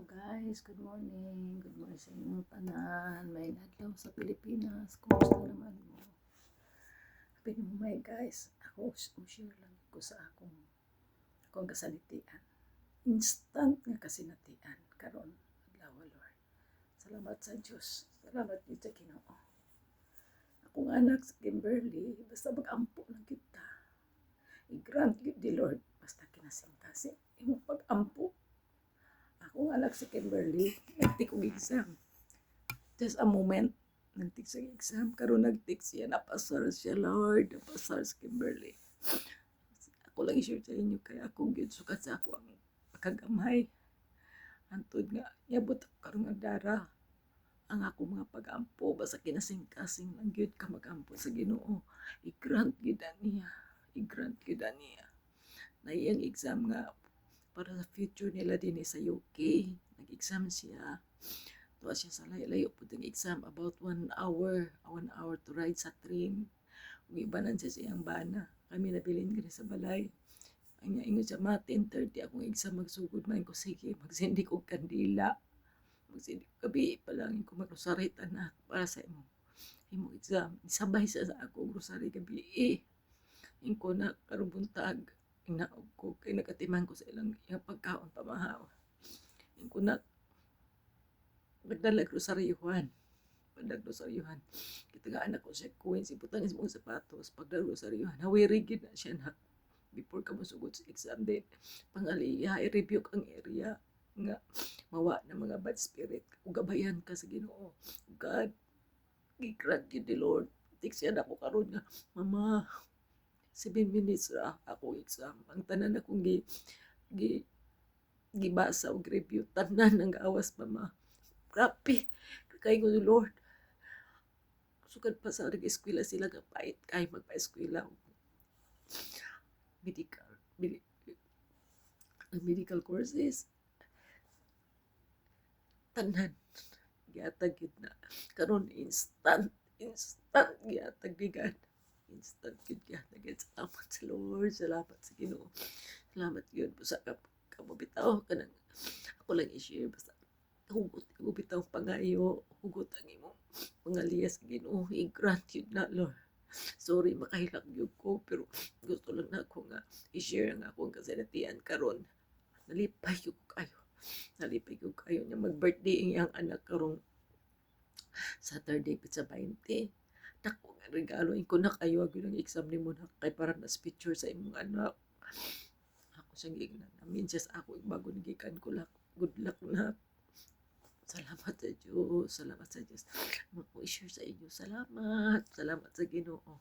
Hello guys, good morning. Good morning sa inyong tanan. May adlaw sa Pilipinas. Kumusta naman mo? Happy mo may guys. Ako share lang ko sa akong kasalitian. Instant nga kasinatian karon adlaw Lord. Salamat sa Dios. Salamat gid sa Ginoo. Akong anak sa Kimberly, basta mag-ampo lang kita. I-grant gid di Lord basta kinasing-kasing imong pag-ampo. Akong anak si Kimberly, nagtik og exam. Just a moment, nagtik sa exam. Karon nagtik siya, napasar siya, Lord. Napasar si Kimberly. Ako lang i-share sa inyo, kaya akong yun sukat sa ako ang kagamay. Antod nga, yabot ako karong nagdara. Ang ako mga pag-ampo, basta kinasing-kasing lang yun ka mag-ampo sa Ginoo. I-grant yun niya. I-grant yun niya. Na iyang exam nga, para sa future nila din sa UK. Nag-exam siya. Tuwa siya sa layo-layo po ng exam. About 1 hour. 1 hour to ride sa train. Umibanan siya siyang bana. Kami nabilin ka sa balay. Ang ingon siya, 10:30 akong exam magsugod man ko. Sige, magsindi ko kandila. Magsindi ko gabi pa lang ko mag-rosary tanak para sa imong exam. Sabay siya sa ako rosary gabi. Yung ko na karubuntag. Inaog ko kay nagatiman ko sa ilang pagkaon pamahaw. Yung ko na nagdalag rosaryuhan. Padag rosaryuhan. Kita nga anak ko siya kuhin si putang is mong sapatos. Pagdag rosaryuhan. Hawirigid na siya na. Before ka masugod sa exam din. Pangaliya, i-review ang area. Nga mawa na mga bad spirit. Ugabayan ka sa Ginoo. God, i-grant you the Lord. Tik siya na ko karon nga, Mama, 7 minutes ra ako exam. Ang tanan akong gibasa og review. Tanan ang gawas pa ma. Grabe. Kay ko Lord. Sugad pa sa eskwela sila kapait kay magpa-eskwela. Medical courses. Tanan. Giatag yun na. Karon instant giatag bigan. Instant yun giatag. Salamat sa Lord. Salamat sa Ginoo. Salamat yun. Basta kamo bitaw ka nang ako lang i-share. Basta hugot bitaw pangayo. Hugot ang imo pangaliya sa Ginoo. I-grant yun na Lord. Sorry makahilak yun ko. Pero gusto lang na ako nga i-share nga akong kasinatian karon. Nalipay yun kayo. Nalipay ko kayo niya mag-birthday ang anak karong Saturday sa 20. Dako nga regalo ko na kayo ag yung exam ni mo na kay para nas picture sa imong anak. Ako siyang gignan. Minsan ako bago nagikan ko lang. Good luck na. Salamat sa Diyos. Salamat sa Diyos. Mag-share sa inyo. Salamat. Salamat sa Ginoo.